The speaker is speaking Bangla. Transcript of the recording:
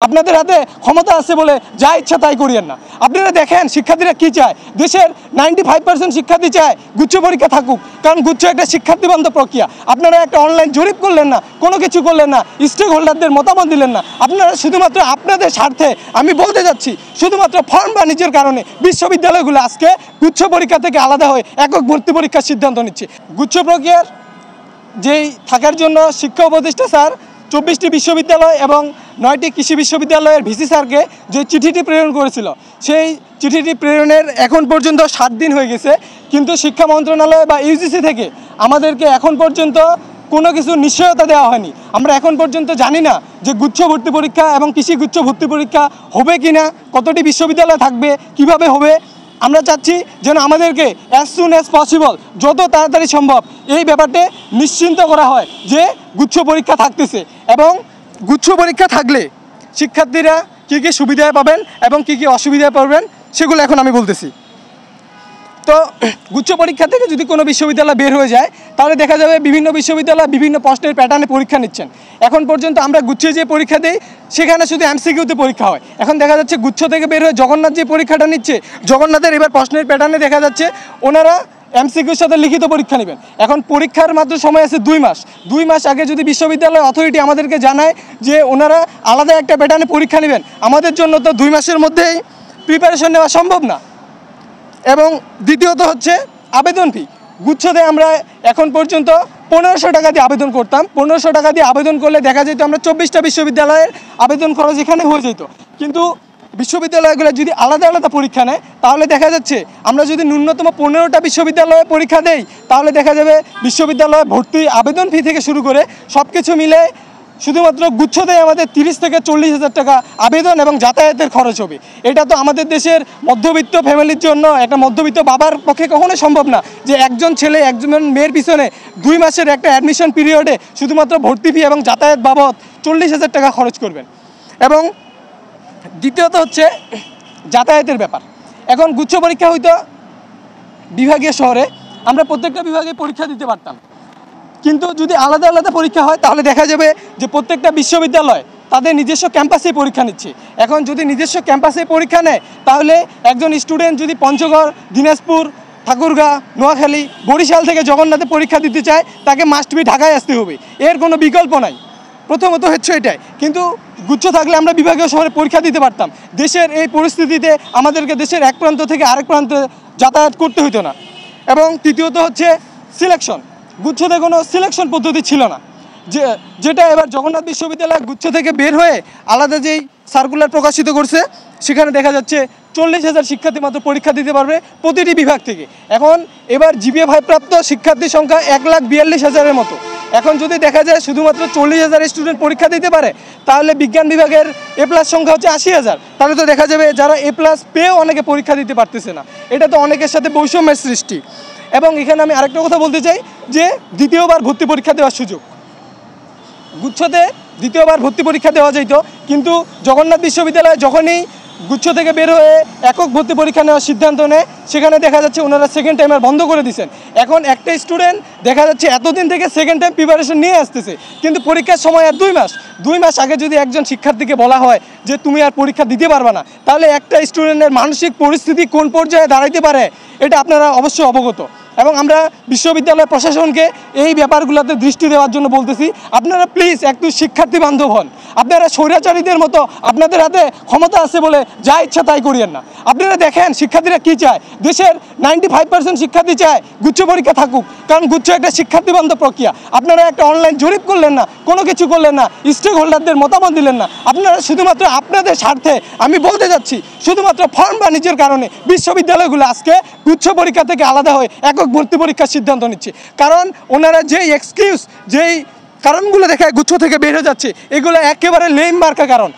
আপনাদের হাতে ক্ষমতা আছে বলে যা ইচ্ছা তাই করিয়েন না। আপনারা দেখেন শিক্ষার্থীরা কি চায়। দেশের 95% শিক্ষার্থী চায় গুচ্ছ পরীক্ষা থাকুক, কারণ গুচ্ছ একটা শিক্ষার্থী বান্ধব প্রক্রিয়া। আপনারা একটা অনলাইন জরিপ করলেন না, কোনো কিছু করলেন না, স্টেক হোল্ডারদের মতামত দিলেন না। আপনারা শুধুমাত্র আপনাদের স্বার্থে, আমি বলতে যাচ্ছি, শুধুমাত্র ফর্ম বাণিজ্যের কারণে বিশ্ববিদ্যালয়গুলো আজকে গুচ্ছ পরীক্ষা থেকে আলাদা হয়ে একক ভর্তি পরীক্ষার সিদ্ধান্ত নিচ্ছে। গুচ্ছ প্রক্রিয়ার যেই থাকার জন্য শিক্ষা উপদেষ্টা স্যার 24টি বিশ্ববিদ্যালয় এবং 9টি কৃষি বিশ্ববিদ্যালয়ের ভিসি স্যারকে যে চিঠিটি প্রেরণ করেছিল, সেই চিঠিটি প্রেরণের এখন পর্যন্ত 7 দিন হয়ে গেছে, কিন্তু শিক্ষা মন্ত্রণালয় বা ইউজিসি থেকে আমাদেরকে এখন পর্যন্ত কোনো কিছু নিশ্চয়তা দেওয়া হয়নি। আমরা এখন পর্যন্ত জানি না যে গুচ্ছ ভর্তি পরীক্ষা এবং কৃষি গুচ্ছ ভর্তি পরীক্ষা হবে কি না, কতটি বিশ্ববিদ্যালয় থাকবে, কিভাবে হবে। আমরা চাচ্ছি যেন আমাদেরকে অ্যাজ সুন অ্যাজ পসিবল, যত তাড়াতাড়ি সম্ভব এই ব্যাপারটা নিশ্চিন্ত করা হয় যে গুচ্ছ পরীক্ষা থাকতেছে, এবং গুচ্ছ পরীক্ষা থাকলে শিক্ষার্থীরা কী কী সুবিধায় পাবেন এবং কী কী অসুবিধায় পাবেন সেগুলো এখন আমি বলতেছি। তো গুচ্ছ পরীক্ষা থেকে যদি কোনো বিশ্ববিদ্যালয় বের হয়ে যায়, তাহলে দেখা যাবে বিভিন্ন বিশ্ববিদ্যালয় বিভিন্ন প্রশ্নের প্যাটার্নে পরীক্ষা নিচ্ছেন। এখন পর্যন্ত আমরা গুচ্ছে যে পরীক্ষা দিই সেখানে শুধু এমসিকিউতে পরীক্ষা হয়। এখন দেখা যাচ্ছে গুচ্ছ থেকে বের হয়ে জগন্নাথ যে পরীক্ষাটা নিচ্ছে, জগন্নাথের এবার প্রশ্নের প্যাটার্নে দেখা যাচ্ছে ওনারা এমসিকিউর সাথে লিখিত পরীক্ষা নেবেন। এখন পরীক্ষার মাত্র সময় আছে 2 মাস। 2 মাস আগে যদি বিশ্ববিদ্যালয় অথরিটি আমাদেরকে জানায় যে ওনারা আলাদা একটা প্যাটার্নে পরীক্ষা নেবেন, আমাদের জন্য তো 2 মাসের মধ্যেই প্রিপারেশন নেওয়া সম্ভব না। এবং দ্বিতীয়ত হচ্ছে আবেদন ফি। গুচ্ছতে আমরা এখন পর্যন্ত 1500 টাকা দিয়ে আবেদন করতাম। 1500 টাকা দিয়ে আবেদন করলে দেখা যেত আমরা 24টা বিশ্ববিদ্যালয়ের আবেদন খরচ এখানে হয়ে যেত। কিন্তু বিশ্ববিদ্যালয়গুলো যদি আলাদা আলাদা পরীক্ষা নেয়, তাহলে দেখা যাচ্ছে আমরা যদি ন্যূনতম 15টা বিশ্ববিদ্যালয়ে পরীক্ষা দেই, তাহলে দেখা যাবে বিশ্ববিদ্যালয়ে ভর্তি আবেদন ফি থেকে শুরু করে সব কিছু মিলে শুধুমাত্র গুচ্ছতেই আমাদের 30 থেকে 40 হাজার টাকা আবেদন এবং যাতায়াতের খরচ হবে। এটা তো আমাদের দেশের মধ্যবিত্ত ফ্যামিলির জন্য, একটা মধ্যবিত্ত বাবার পক্ষে কখনোই সম্ভব না যে একজন ছেলে একজন মেয়ের পিছনে 2 মাসের একটা অ্যাডমিশন পিরিয়ডে শুধুমাত্র ভর্তি ফি এবং যাতায়াত বাবদ 40 হাজার টাকা খরচ করবেন। এবং দ্বিতীয়ত হচ্ছে যাতায়াতের ব্যাপার। এখন গুচ্ছ পরীক্ষা হইতো বিভাগীয় শহরে, আমরা প্রত্যেকটা বিভাগে পরীক্ষা দিতে পারতাম, কিন্তু যদি আলাদা আলাদা পরীক্ষা হয় তাহলে দেখা যাবে যে প্রত্যেকটা বিশ্ববিদ্যালয় তাদের নিজস্ব ক্যাম্পাসে পরীক্ষা নিচ্ছে। এখন যদি নিজস্ব ক্যাম্পাসে পরীক্ষা নেয়, তাহলে একজন স্টুডেন্ট যদি পঞ্চগড়, দিনাজপুর, ঠাকুরগাঁ, নোয়াখালী, বরিশাল থেকে জগন্নাথে পরীক্ষা দিতে চায়, তাকে মাস্ট বি ঢাকায় আসতে হবে, এর কোনো বিকল্প নাই। প্রথমত হচ্ছে এটাই। কিন্তু গুচ্ছ থাকলে আমরা বিভাগীয় শহরে পরীক্ষা দিতে পারতাম। দেশের এই পরিস্থিতিতে আমাদেরকে দেশের এক প্রান্ত থেকে আরেক প্রান্তে যাতায়াত করতে হতো না। এবং তৃতীয়ত হচ্ছে সিলেকশন। গুচ্ছতে কোনো সিলেকশন পদ্ধতি ছিল না, যেটা এবার জগন্নাথ বিশ্ববিদ্যালয় গুচ্ছ থেকে বের হয়ে আলাদা যেই সার্কুলার প্রকাশিত করছে, সেখানে দেখা যাচ্ছে 40,000 শিক্ষার্থী মাত্র পরীক্ষা দিতে পারবে প্রতিটি বিভাগ থেকে। এখন এবার GPA-5 প্রাপ্ত শিক্ষার্থীর সংখ্যা 1,42,000-এর মতো। এখন যদি দেখা যায় শুধুমাত্র 40,000 স্টুডেন্ট পরীক্ষা দিতে পারে, তাহলে বিজ্ঞান বিভাগের A+ সংখ্যা হচ্ছে 80,000। তাহলে তো দেখা যাবে যারা A+ পেয়েও অনেকে পরীক্ষা দিতে পারতেছে না। এটা তো অনেকের সাথে বৈষম্যের সৃষ্টি। এবং এখানে আমি আরেকটা কথা বলতে চাই যে দ্বিতীয়বার ভর্তি পরীক্ষা দেওয়ার সুযোগ। গুচ্ছতে দ্বিতীয়বার ভর্তি পরীক্ষা দেওয়া যেত, কিন্তু জগন্নাথ বিশ্ববিদ্যালয় যখনই গুচ্ছ থেকে বের হয়ে একক ভর্তি পরীক্ষা নেওয়ার সিদ্ধান্ত নেয়, সেখানে দেখা যাচ্ছে ওনারা সেকেন্ড টাইমার বন্ধ করে দিয়েছেন। এখন একটা স্টুডেন্ট দেখা যাচ্ছে এতদিন থেকে সেকেন্ড টাইম প্রিপারেশন নিয়ে আসতেছে, কিন্তু পরীক্ষার সময় আর 2 মাস আগে যদি একজন শিক্ষার্থীকে বলা হয় যে তুমি আর পরীক্ষা দিতে পারবে না, তাহলে একটা স্টুডেন্টের মানসিক পরিস্থিতি কোন পর্যায়ে দাঁড়াইতে পারে এটা আপনারা অবশ্যই অবগত। এবং আমরা বিশ্ববিদ্যালয় প্রশাসনকে এই ব্যাপারগুলোতে দৃষ্টি দেওয়ার জন্য বলতেছি, আপনারা প্লিজ একটু শিক্ষার্থী বান্ধব হন। আপনারা স্বৈরাচারীদের মতো আপনাদের হাতে ক্ষমতা আছে বলে যা ইচ্ছা তাই করিয়েন না। আপনারা দেখেন শিক্ষার্থীরা কি চায়। দেশের 95% শিক্ষার্থী চায় গুচ্ছ পরীক্ষা থাকুক, কারণ গুচ্ছ একটা শিক্ষার্থী বান্ধব প্রক্রিয়া। আপনারা একটা অনলাইন জরিপ করলেন না, কোনো কিছু করলেন না, স্টেক হোল্ডারদের মতামত দিলেন না। আপনারা শুধুমাত্র আপনাদের স্বার্থে, আমি বলতে যাচ্ছি, শুধুমাত্র ফর্ম বাণিজ্যের কারণে বিশ্ববিদ্যালয়গুলো আজকে গুচ্ছ পরীক্ষা থেকে আলাদা হয়ে একক ভর্তি পরীক্ষার সিদ্ধান্ত নিচ্ছে। কারণ ওনারা যেই এক্সকিউজ, যেই কারণগুলো দেখায় গুচ্ছ থেকে বের হয়ে যাচ্ছে, এগুলো একেবারে লেম মার্কা কারণ।